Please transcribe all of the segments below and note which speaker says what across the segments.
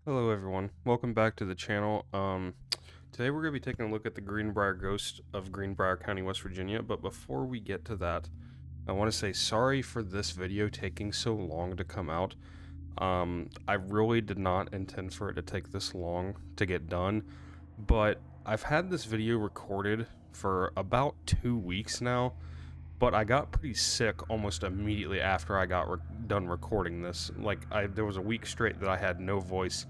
Speaker 1: Hello everyone, welcome back to the channel. Today we're going to be taking a look at the Greenbrier ghost of Greenbrier County, West Virginia, but before we get to that, I want to say sorry for this video taking so long to come out. I really did not intend for it to take this long to get done, but I've had this video recorded for about 2 weeks now, but I got pretty sick almost immediately after I got done recording this. There was a week straight that I had no voice,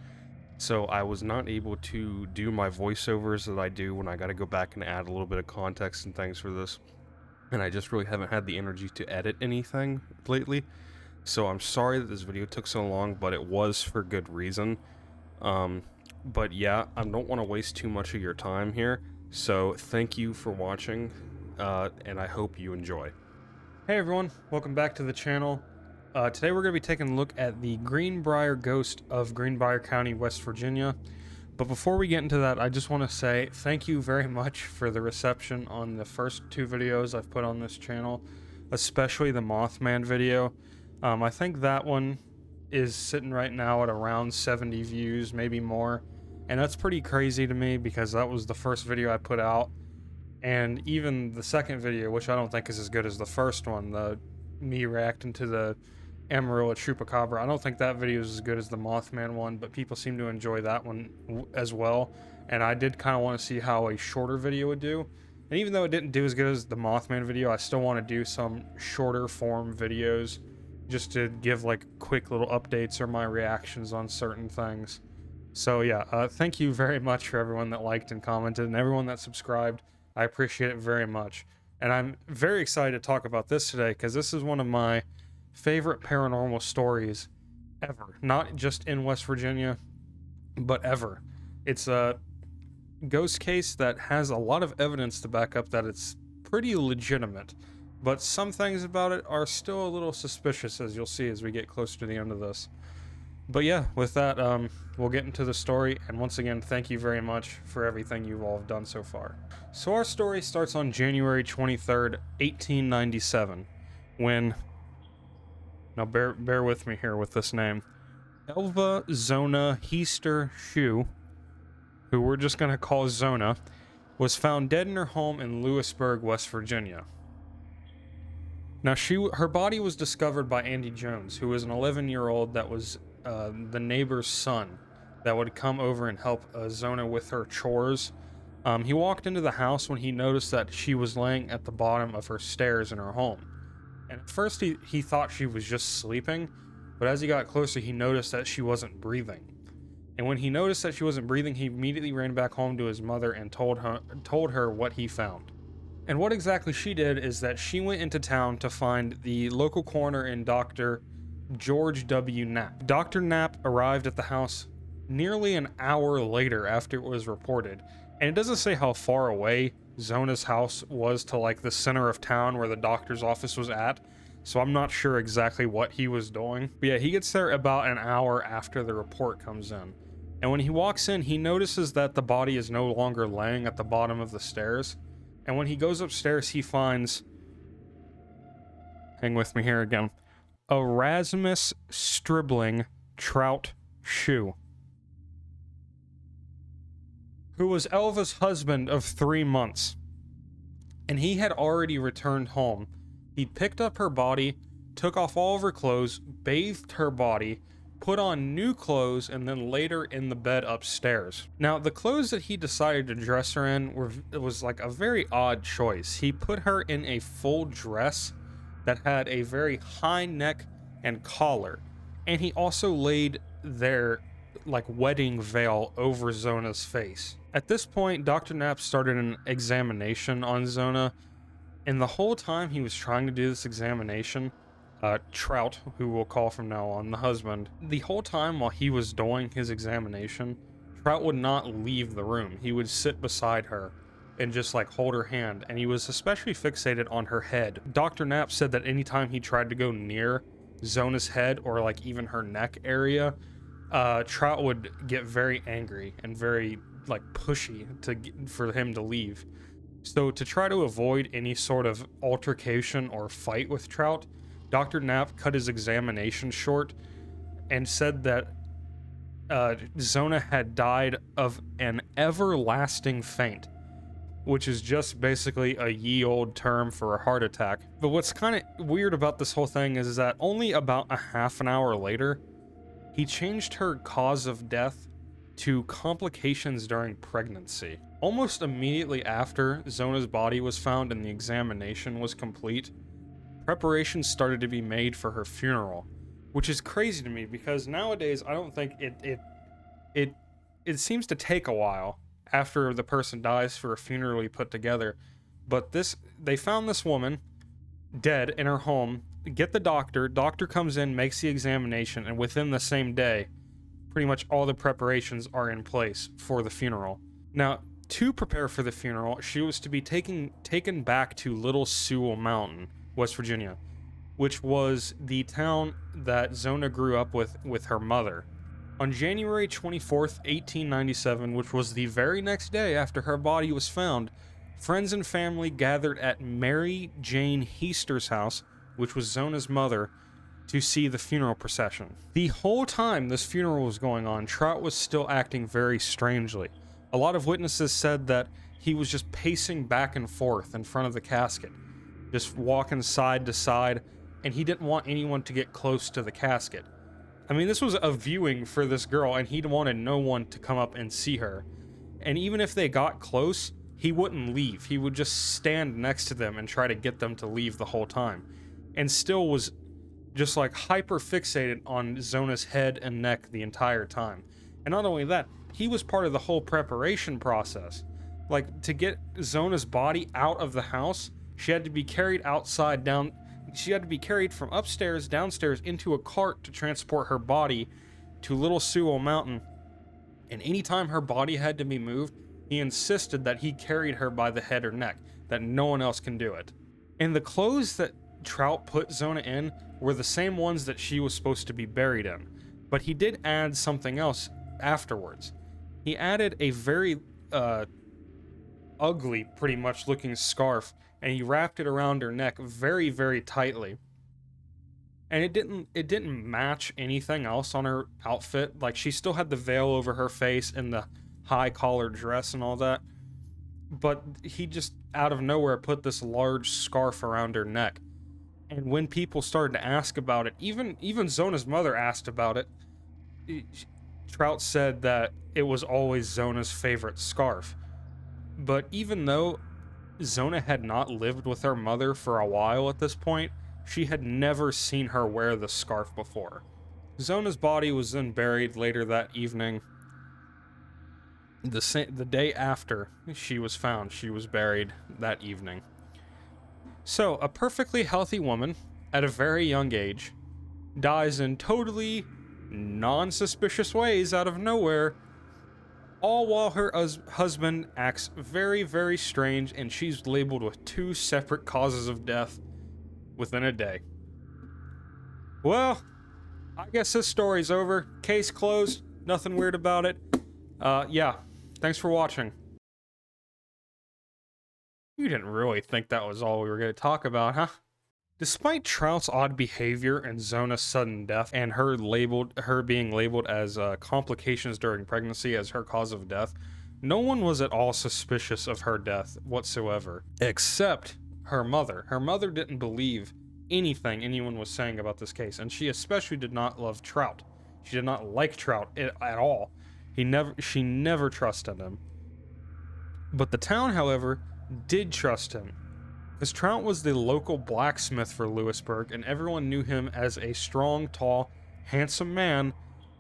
Speaker 1: so I was not able to do my voiceovers that I do when I gotta go back and add a little bit of context and things for this. And I just really haven't had the energy to edit anything lately. So I'm sorry that this video took so long, but it was for good reason. But yeah, I don't want to waste too much of your time here. So thank you for watching, and I hope you enjoy. Hey everyone, welcome back to the channel. Today we're going to be taking a look at the Greenbrier ghost of Greenbrier County, West Virginia. But before we get into that, I just want to say thank you very much for the reception on the first 2 videos I've put on this channel, especially the Mothman video. I think that one is sitting right now at around 70 views, maybe more. And that's pretty crazy to me because that was the first video I put out. And even the second video, which I don't think is as good as the first one, me reacting to the Amarillo Chupacabra, I don't think that video is as good as the Mothman one, but people seem to enjoy that one as well. And I did kind of want to see how a shorter video would do. And even though it didn't do as good as the Mothman video, I still want to do some shorter form videos just to give like quick little updates or my reactions on certain things. So yeah, thank you very much for everyone that liked and commented and everyone that subscribed. I appreciate it very much. And I'm very excited to talk about this today because this is one of my favorite paranormal stories ever. Not just in West Virginia, but ever. It's a ghost case that has a lot of evidence to back up that it's pretty legitimate. But some things about it are still a little suspicious, as you'll see as we get closer to the end of this. But yeah, with that, we'll get into the story, and once again, thank you very much for everything you all have done so far. So our story starts on January 23rd, 1897, when, now bear with me here with this name, Elva Zona Shue, who we're just going to call Zona, was found dead in her home in Lewisburg, West Virginia. Now, her body was discovered by Andy Jones, who was an 11-year-old that was the neighbor's son that would come over and help Zona with her chores. He walked into the house when he noticed that she was laying at the bottom of her stairs in her home. And at first he thought she was just sleeping, but as he got closer he noticed that she wasn't breathing. And when he noticed that she wasn't breathing, he immediately ran back home to his mother and told her what he found. And what exactly she did is that she went into town to find the local coroner and Dr. George W. Knapp. Dr. Knapp arrived at the house nearly an hour later after it was reported. And it doesn't say how far away Zona's house was to like the center of town where the doctor's office was at. So I'm not sure exactly what he was doing. But yeah, he gets there about an hour after the report comes in. And when he walks in, he notices that the body is no longer laying at the bottom of the stairs. And when he goes upstairs, he finds, hang with me here again, Erasmus Stribling Trout Shue, who was Elva's husband of 3 months. And he had already returned home. He picked up her body, took off all of her clothes, bathed her body, put on new clothes, and then laid her in the bed upstairs. Now, the clothes that he decided to dress her in was like a very odd choice. He put her in a full dress that had a very high neck and collar, and he also laid their like wedding veil over Zona's face. At this point, Dr. Knapp started an examination on Zona, and the whole time he was trying to do this examination, Trout, who we'll call from now on, the husband, the whole time while he was doing his examination, Trout would not leave the room. He would sit beside her and just like hold her hand, and he was especially fixated on her head. Dr. Knapp said that anytime he tried to go near Zona's head or like even her neck area, Trout would get very angry and very like pushy for him to leave. So to try to avoid any sort of altercation or fight with Trout, Dr. Knapp cut his examination short and said that Zona had died of an everlasting faint, which is just basically a ye old term for a heart attack. But what's kind of weird about this whole thing is that only about a half an hour later, he changed her cause of death to complications during pregnancy. Almost immediately after Zona's body was found and the examination was complete, preparations started to be made for her funeral, which is crazy to me because nowadays I don't think it seems to take a while after the person dies for a funeral to be put together. But they found this woman dead in her home, get the doctor comes in, makes the examination, and within the same day, pretty much all the preparations are in place for the funeral. Now, to prepare for the funeral, she was to be taken back to Little Sewell Mountain, West Virginia, which was the town that Zona grew up with her mother. On January 24th, 1897, which was the very next day after her body was found, friends and family gathered at Mary Jane Heaster's house, which was Zona's mother, to see the funeral procession. The whole time this funeral was going on, Trout was still acting very strangely. A lot of witnesses said that he was just pacing back and forth in front of the casket, just walking side to side, and he didn't want anyone to get close to the casket. I mean, this was a viewing for this girl, and he wanted no one to come up and see her. And even if they got close, he wouldn't leave. He would just stand next to them and try to get them to leave the whole time. And still was just like hyper fixated on Zona's head and neck the entire time. And not only that, he was part of the whole preparation process. Like, to get Zona's body out of the house, she had to be carried She had to be carried from upstairs, downstairs, into a cart to transport her body to Little Sewell Mountain. And anytime her body had to be moved, he insisted that he carried her by the head or neck, that no one else can do it. And the clothes that Trout put Zona in were the same ones that she was supposed to be buried in. But he did add something else afterwards. He added a very ugly, pretty much looking scarf, and he wrapped it around her neck very, very tightly. And it didn't match anything else on her outfit. Like, she still had the veil over her face and the high collared dress and all that. But he just out of nowhere put this large scarf around her neck. And when people started to ask about it, even Zona's mother asked about it, Trout said that it was always Zona's favorite scarf. But even though Zona had not lived with her mother for a while at this point, she had never seen her wear the scarf before. Zona's body was then buried later that evening. The day after she was found, she was buried that evening. So, a perfectly healthy woman, at a very young age, dies in totally non-suspicious ways out of nowhere, all while her husband acts very, very strange, and she's labeled with 2 separate causes of death within a day. Well, I guess this story's over. Case closed. Nothing weird about it. Yeah. Thanks for watching. You didn't really think that was all we were going to talk about, huh? Despite Trout's odd behavior and Zona's sudden death, and her being labeled as complications during pregnancy as her cause of death, no one was at all suspicious of her death whatsoever, except her mother. Her mother didn't believe anything anyone was saying about this case, and she especially did not love Trout. She did not like Trout at all. She never trusted him. But the town, however, did trust him, because Trout was the local blacksmith for Lewisburg, and everyone knew him as a strong, tall, handsome man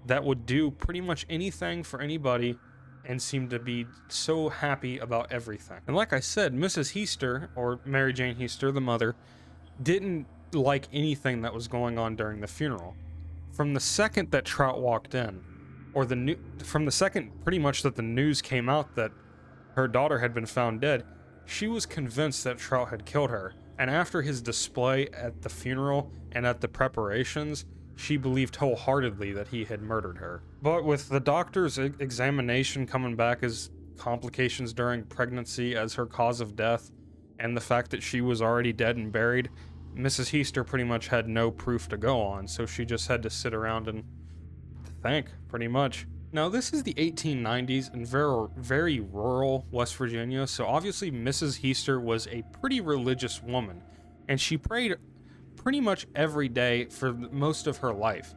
Speaker 1: that would do pretty much anything for anybody and seemed to be so happy about everything. And like I said, Mrs. Heaster, or Mary Jane Heaster, the mother, didn't like anything that was going on during the funeral. From the second that Trout walked in, from the second pretty much that the news came out that her daughter had been found dead, she was convinced that Trout had killed her, and after his display at the funeral and at the preparations, she believed wholeheartedly that he had murdered her. But with the doctor's examination coming back as complications during pregnancy as her cause of death, and the fact that she was already dead and buried, Mrs. Heaster pretty much had no proof to go on, so she just had to sit around and think, pretty much. Now, this is the 1890s in very rural West Virginia, so obviously Mrs. Heaster was a pretty religious woman, and she prayed pretty much every day for most of her life.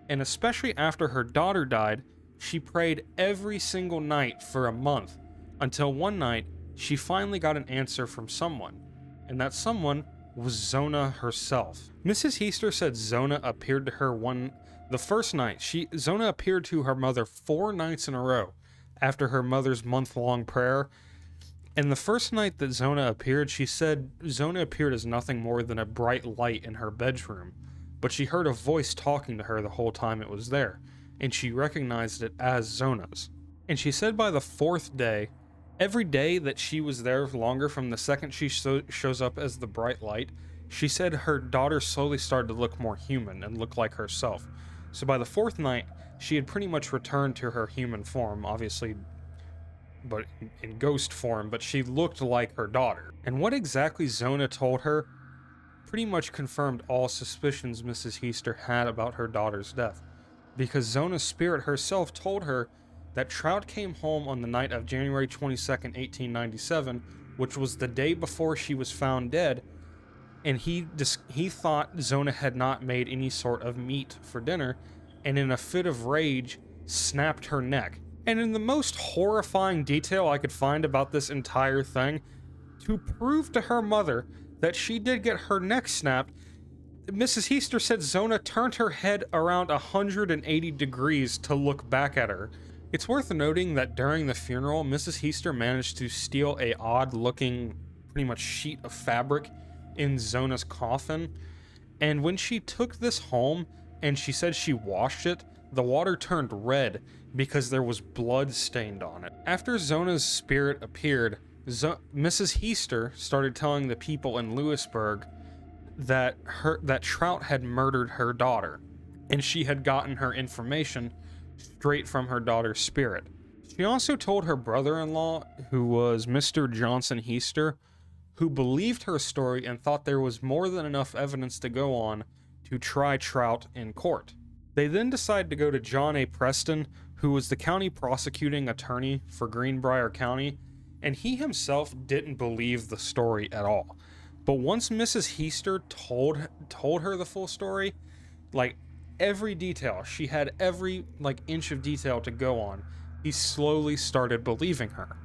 Speaker 1: And especially after her daughter died, she prayed every single night for a month, until one night she finally got an answer from someone, and that someone was Zona herself. Mrs. Heaster said Zona appeared to her the first night. Zona appeared to her mother 4 nights in a row after her mother's month-long prayer. And the first night that Zona appeared, she said Zona appeared as nothing more than a bright light in her bedroom, but she heard a voice talking to her the whole time it was there, and she recognized it as Zona's. And she said by the 4th day, every day that she was there longer from the second she shows up as the bright light, she said her daughter slowly started to look more human and look like herself. So by the 4th night, she had pretty much returned to her human form, obviously, but in ghost form, but she looked like her daughter. And what exactly Zona told her pretty much confirmed all suspicions Mrs. Heaster had about her daughter's death, because Zona's spirit herself told her that Trout came home on the night of January 22nd, 1897, which was the day before she was found dead, and he thought Zona had not made any sort of meat for dinner, and in a fit of rage, snapped her neck. And in the most horrifying detail I could find about this entire thing, to prove to her mother that she did get her neck snapped, Mrs. Heaster said Zona turned her head around 180 degrees to look back at her. It's worth noting that during the funeral, Mrs. Heaster managed to steal a odd-looking, pretty much sheet of fabric in Zona's coffin, and when she took this home and she said she washed it, the water turned red because there was blood stained on it. After Zona's spirit appeared, Mrs. Heaster started telling the people in Lewisburg that Trout had murdered her daughter, and she had gotten her information straight from her daughter's spirit. She also told her brother-in-law, who was Mr. Johnson Heaster, who believed her story and thought there was more than enough evidence to go on to try Trout in court. They then decided to go to John A. Preston, who was the county prosecuting attorney for Greenbrier County, and he himself didn't believe the story at all. But once Mrs. Heaster told her the full story, like every detail, she had every inch of detail to go on, he slowly started believing her.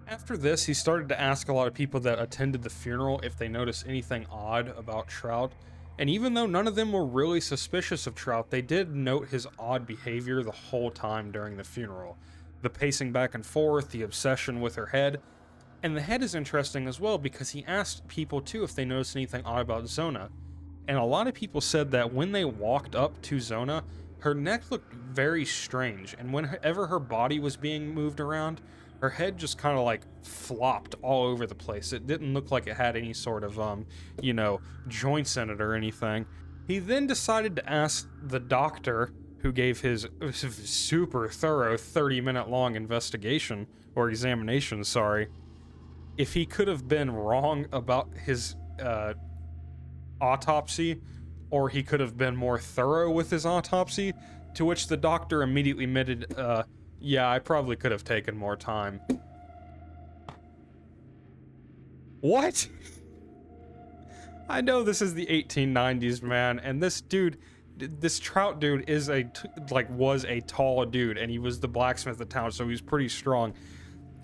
Speaker 1: After this, he started to ask a lot of people that attended the funeral if they noticed anything odd about Trout, and even though none of them were really suspicious of Trout, they did note his odd behavior the whole time during the funeral. The pacing back and forth, the obsession with her head. And the head is interesting as well because he asked people too if they noticed anything odd about Zona. And a lot of people said that when they walked up to Zona, her neck looked very strange, and whenever her body was being moved around, her head just kind of flopped all over the place. It didn't look like it had any sort of, joints in it or anything. He then decided to ask the doctor, who gave his super thorough 30-minute long investigation, or examination, sorry, if he could have been wrong about his autopsy, or he could have been more thorough with his autopsy, to which the doctor immediately admitted, yeah, I probably could have taken more time. What? I know this is the 1890s, man, and this Trout dude is was a tall dude, and he was the blacksmith of town, so he's pretty strong.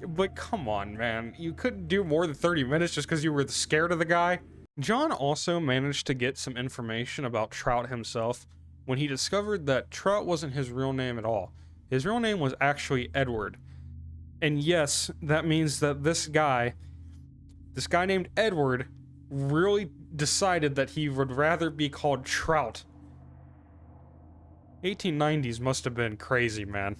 Speaker 1: But come on, man, you couldn't do more than 30 minutes just because you were scared of the guy? John also managed to get some information about Trout himself when he discovered that Trout wasn't his real name at all. His real name was actually Edward. And yes, that means that this guy named Edward, really decided that he would rather be called Trout. 1890s must have been crazy, man.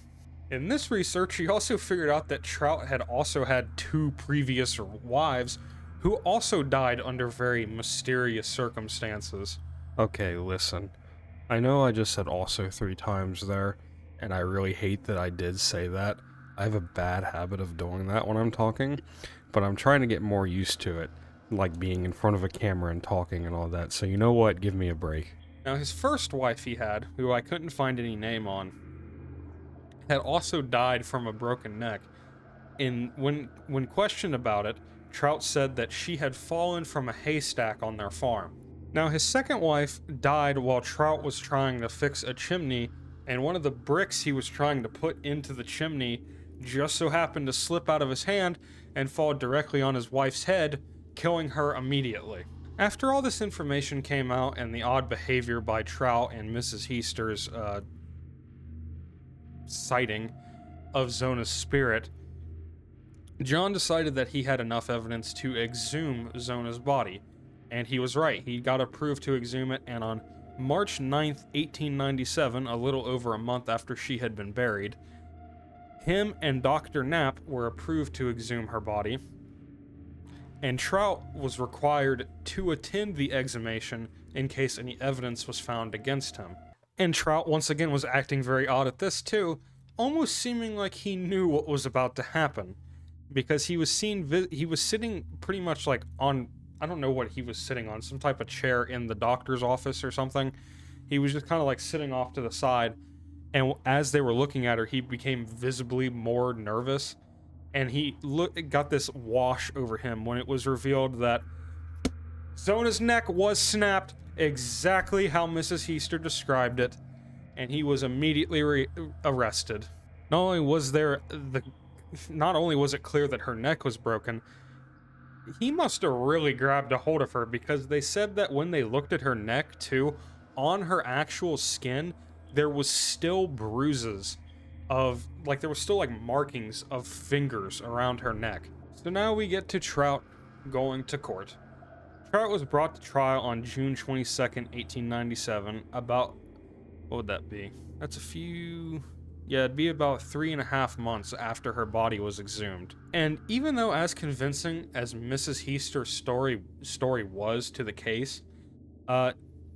Speaker 1: In this research, he also figured out that Trout had also had 2 previous wives who also died under very mysterious circumstances. Okay, listen. I know I just said also 3 times there, and I really hate that I did say that. I have a bad habit of doing that when I'm talking, but I'm trying to get more used to it, like being in front of a camera and talking and all that, so you know what, give me a break. Now, his first wife he had, who I couldn't find any name on, had also died from a broken neck. And when questioned about it, Trout said that she had fallen from a haystack on their farm. Now, his second wife died while Trout was trying to fix a chimney, and one of the bricks he was trying to put into the chimney just so happened to slip out of his hand and fall directly on his wife's head, killing her immediately. After all this information came out and the odd behavior by Trout and Mrs. Heaster's sighting of Zona's spirit, John decided that he had enough evidence to exhume Zona's body. And he was right. He got approved to exhume it, and on March 9th, 1897, a little over a month after she had been buried, him and Dr. Knapp were approved to exhume her body, and Trout was required to attend the exhumation in case any evidence was found against him. And Trout once again was acting very odd at this too, almost seeming like he knew what was about to happen, because he was sitting pretty much like on, I don't know what he was sitting on, some type of chair in the doctor's office or something. He was just kind of like sitting off to the side, and as they were looking at her, he became visibly more nervous, and he got this wash over him when it was revealed that Zona's neck was snapped exactly how Mrs. Heaster described it, and he was immediately arrested. Not only was it clear that her neck was broken, he must have really grabbed a hold of her, because they said that when they looked at her neck too, on her actual skin, there was still bruises of, like, there was still like markings of fingers around her neck. So now we get to Trout going to court. Trout was brought to trial on June 22nd, 1897, about, what would that be? It'd be about 3.5 months after her body was exhumed. And even though as convincing as Mrs. Heaster's story was to the case,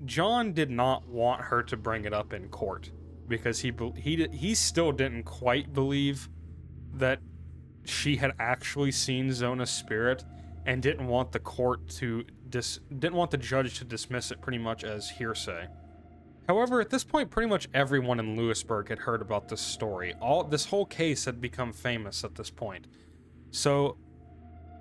Speaker 1: John did not want her to bring it up in court, because he still didn't quite believe that she had actually seen Zona's spirit, and didn't want the judge to dismiss it pretty much as hearsay. However, at this point, pretty much everyone in Lewisburg had heard about this story. This whole case had become famous at this point. So,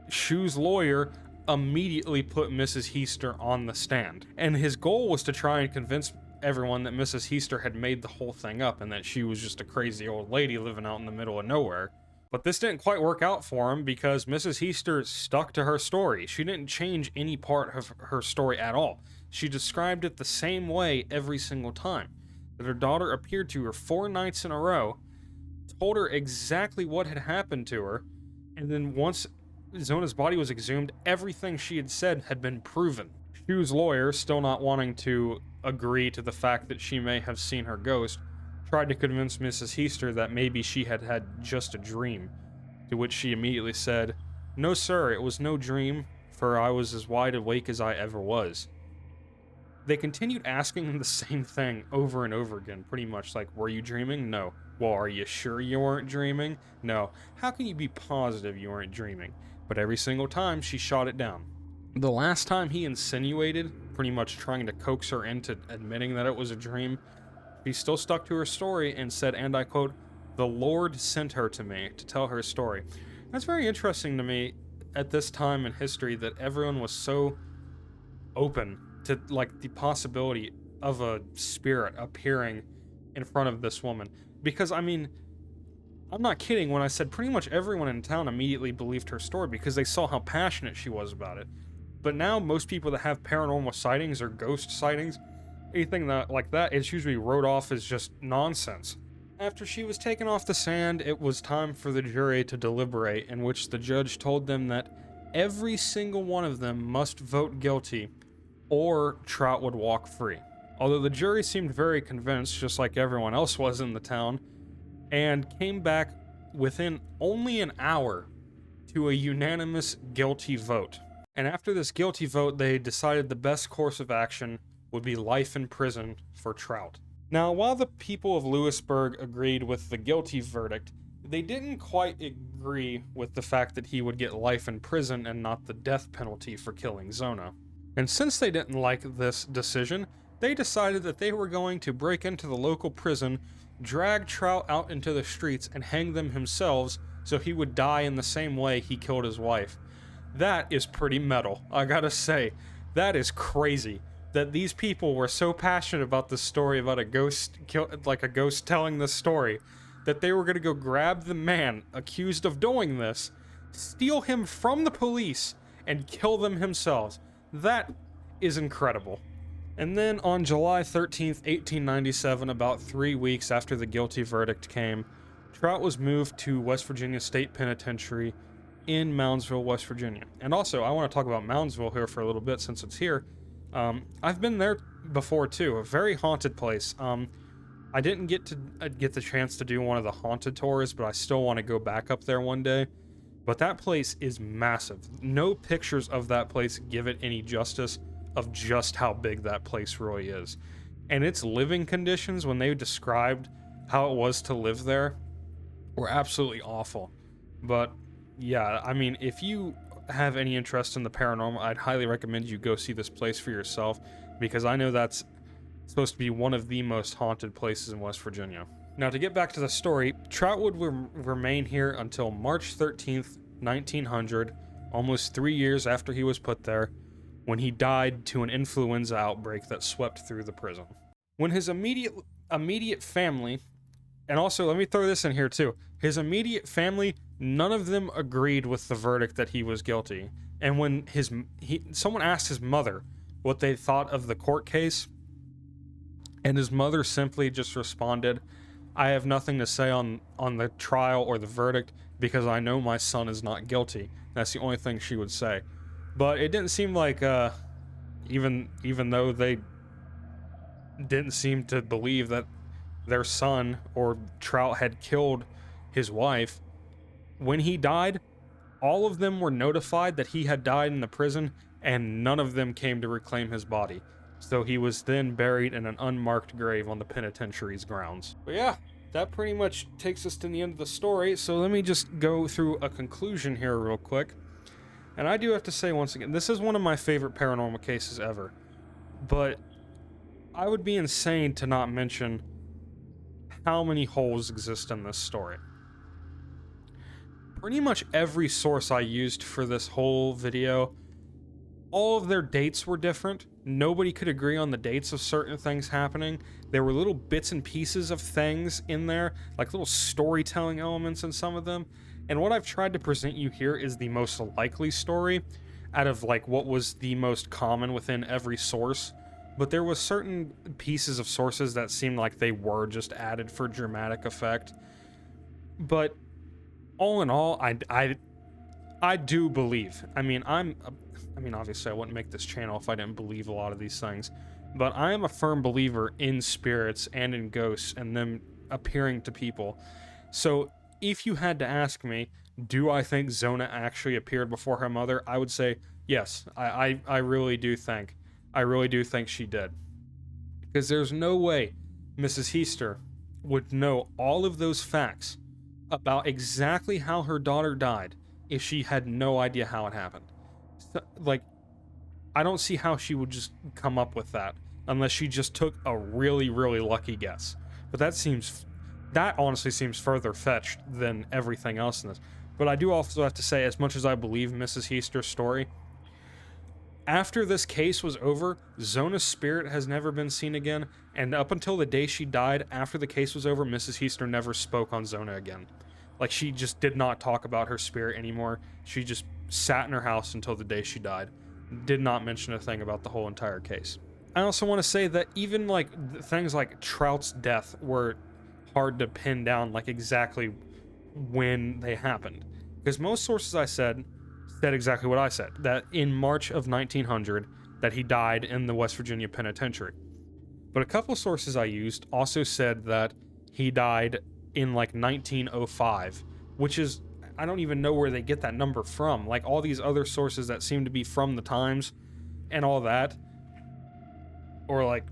Speaker 1: Shue's lawyer immediately put Mrs. Heaster on the stand. And his goal was to try and convince everyone that Mrs. Heaster had made the whole thing up and that she was just a crazy old lady living out in the middle of nowhere. But this didn't quite work out for him, because Mrs. Heaster stuck to her story. She didn't change any part of her story at all. She described it the same way every single time. That her daughter appeared to her 4 nights in a row, told her exactly what had happened to her, and then once Zona's body was exhumed, everything she had said had been proven. Shue's lawyer, still not wanting to agree to the fact that she may have seen her ghost, tried to convince Mrs. Heaster that maybe she had had just a dream, to which she immediately said, "No, sir, it was no dream, for I was as wide awake as I ever was." They continued asking him the same thing over and over again, pretty much like, "Were you dreaming?" "No." "Well, are you sure you weren't dreaming?" "No." "How can you be positive you weren't dreaming?" But every single time, she shot it down. The last time he insinuated, pretty much trying to coax her into admitting that it was a dream, she still stuck to her story and said, and I quote, "The Lord sent her to me to tell her story." That's very interesting to me at this time in history, that everyone was so open to like the possibility of a spirit appearing in front of this woman. Because I mean, I'm not kidding when I said pretty much everyone in town immediately believed her story, because they saw how passionate she was about it. But now most people that have paranormal sightings or ghost sightings, anything like that, it's usually wrote off as just nonsense. After she was taken off the stand, it was time for the jury to deliberate, in which the judge told them that every single one of them must vote guilty, or Trout would walk free. Although the jury seemed very convinced, just like everyone else was in the town, and came back within only an hour to a unanimous guilty vote. And after this guilty vote, they decided the best course of action would be life in prison for Trout. Now, while the people of Lewisburg agreed with the guilty verdict, they didn't quite agree with the fact that he would get life in prison and not the death penalty for killing Zona. And since they didn't like this decision, they decided that they were going to break into the local prison, drag Trout out into the streets and hang them himself so he would die in the same way he killed his wife. That is pretty metal, I gotta say. That is crazy that these people were so passionate about this story about a ghost telling this story, that they were gonna go grab the man accused of doing this, steal him from the police, and kill them themselves. That is incredible. And then on July 13th, 1897, about 3 weeks after the guilty verdict came, Trout was moved to West Virginia State Penitentiary in Moundsville, West Virginia. And also, I want to talk about Moundsville here for a little bit since it's here. I've been there before too, a very haunted place. I didn't get the chance to do one of the haunted tours, but I still want to go back up there one day. But that place is massive. No pictures of that place give it any justice of just how big that place really is. And its living conditions, when they described how it was to live there, were absolutely awful. But yeah, I mean, if you have any interest in the paranormal, I'd highly recommend you go see this place for yourself, because I know that's supposed to be one of the most haunted places in West Virginia. Now, to get back to the story, Trout would remain here until March 13th, 1900, almost 3 years after he was put there, when he died to an influenza outbreak that swept through the prison. When his immediate family, and also let me throw this in here too, his immediate family, none of them agreed with the verdict that he was guilty. And when someone asked his mother what they thought of the court case, and his mother simply just responded, "I have nothing to say on the trial or the verdict because I know my son is not guilty." That's the only thing she would say. But it didn't seem like, even though they didn't seem to believe that their son or Trout had killed his wife, when he died, all of them were notified that he had died in the prison, and none of them came to reclaim his body. So he was then buried in an unmarked grave on the penitentiary's grounds. But yeah, that pretty much takes us to the end of the story. So let me just go through a conclusion here real quick. And I do have to say once again, this is one of my favorite paranormal cases ever. But I would be insane to not mention how many holes exist in this story. Pretty much every source I used for this whole video, all of their dates were different. Nobody could agree on the dates of certain things happening. There were little bits and pieces of things in there, like little storytelling elements in some of them. And what I've tried to present you here is the most likely story out of like what was the most common within every source. But there was certain pieces of sources that seemed like they were just added for dramatic effect. But all in all, I do believe. I mean, obviously I wouldn't make this channel if I didn't believe a lot of these things. But I am a firm believer in spirits and in ghosts and them appearing to people. So if you had to ask me, do I think Zona actually appeared before her mother? I would say yes. I really do think. I really do think she did. Because there's no way Mrs. Heaster would know all of those facts about exactly how her daughter died if she had no idea how it happened. So, like, I don't see how she would just come up with that unless she just took a really, really lucky guess. But that honestly seems further fetched than everything else in this. But I do also have to say, as much as I believe Mrs. Heaster's story, after this case was over, Zona's spirit has never been seen again, and up until the day she died, after the case was over, Mrs. Heaster never spoke on Zona again. Like, she just did not talk about her spirit anymore. She just sat in her house until the day she died. Did not mention a thing about the whole entire case. I also want to say that even, like, things like Trout's death were hard to pin down, like, exactly when they happened. Because most sources I said exactly what I said, that in March of 1900, that he died in the West Virginia Penitentiary. But a couple sources I used also said that he died in like 1905, which is, I don't even know where they get that number from. Like all these other sources that seem to be from the Times and all that, or like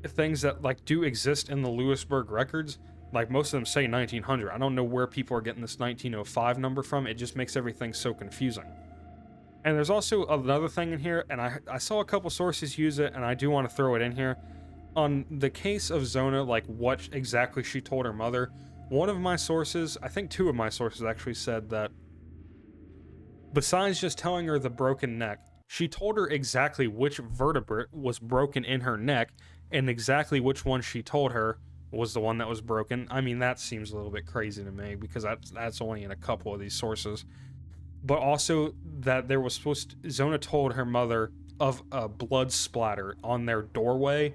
Speaker 1: things that like do exist in the Lewisburg records, like most of them say 1900. I don't know where people are getting this 1905 number from. It just makes everything so confusing. And there's also another thing in here, and I saw a couple sources use it, and I do want to throw it in here. on the case of Zona, like what exactly she told her mother, one of my sources, I think two of my sources actually said that besides just telling her the broken neck, she told her exactly which vertebrae was broken in her neck and exactly which one she told her was the one that was broken. I mean, that seems a little bit crazy to me because that's only in a couple of these sources. But also that there was Zona told her mother of a blood splatter on their doorway,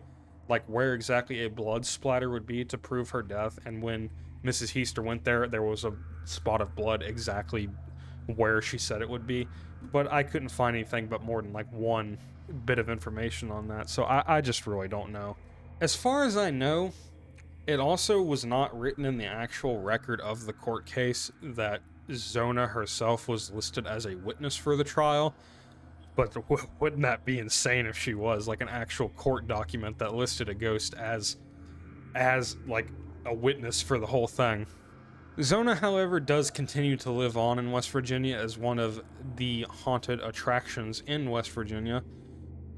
Speaker 1: like where exactly a blood splatter would be to prove her death. And when Mrs. Heaster went there, there was a spot of blood exactly where she said it would be. But I couldn't find anything but more than like one bit of information on that. So I just really don't know. As far as I know, it also was not written in the actual record of the court case that Zona herself was listed as a witness for the trial, but wouldn't that be insane if she was, like an actual court document that listed a ghost as like a witness for the whole thing. Zona, however, does continue to live on in West Virginia as one of the haunted attractions in West Virginia,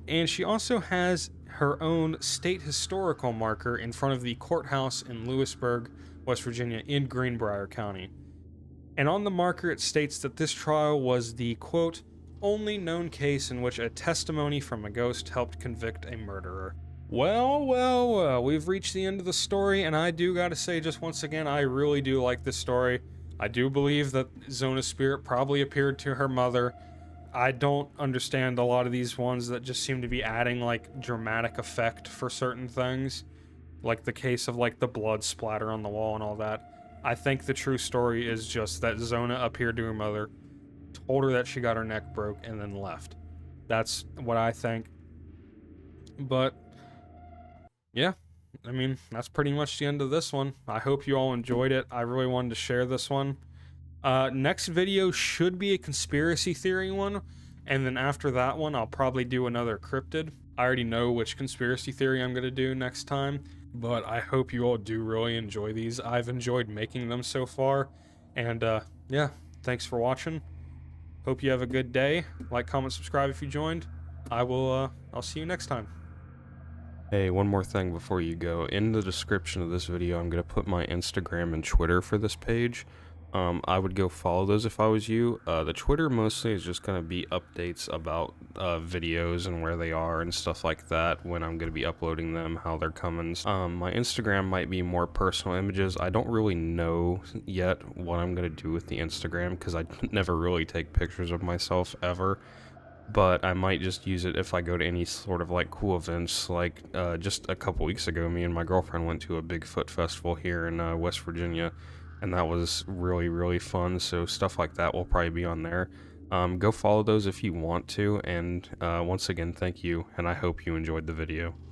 Speaker 1: and she also has her own state historical marker in front of the courthouse in Lewisburg, West Virginia, in Greenbrier County. And on the marker it states that this trial was the, quote, only known case in which a testimony from a ghost helped convict a murderer. Well, we've reached the end of the story, and I do gotta say just once again, I really do like this story. I do believe that Zona's spirit probably appeared to her mother. I don't understand a lot of these ones that just seem to be adding, like, dramatic effect for certain things. Like the case of, like, the blood splatter on the wall and all that. I think the true story is just that Zona appeared to her mother, told her that she got her neck broke, and then left. That's what I think. But, yeah, I mean, that's pretty much the end of this one. I hope you all enjoyed it. I really wanted to share this one. Next video should be a conspiracy theory one, and then after that one, I'll probably do another cryptid. I already know which conspiracy theory I'm going to do next time, but I hope you all do really enjoy these. I've enjoyed making them so far, and yeah, thanks for watching. Hope you have a good day. Like, comment, subscribe if you joined. I'll see you next time. Hey, one more thing before you go. In the description of this video, I'm going to put my Instagram and Twitter for this page. I would go follow those if I was you. The Twitter mostly is just going to be updates about videos and where they are and stuff like that, when I'm going to be uploading them, how they're coming. My Instagram might be more personal images. I don't really know yet what I'm going to do with the Instagram because I never really take pictures of myself ever. But I might just use it if I go to any sort of like cool events. Like just a couple weeks ago, me and my girlfriend went to a Bigfoot festival here in West Virginia. And that was really, really fun, so stuff like that will probably be on there. Go follow those if you want to, and once again, thank you, and I hope you enjoyed the video.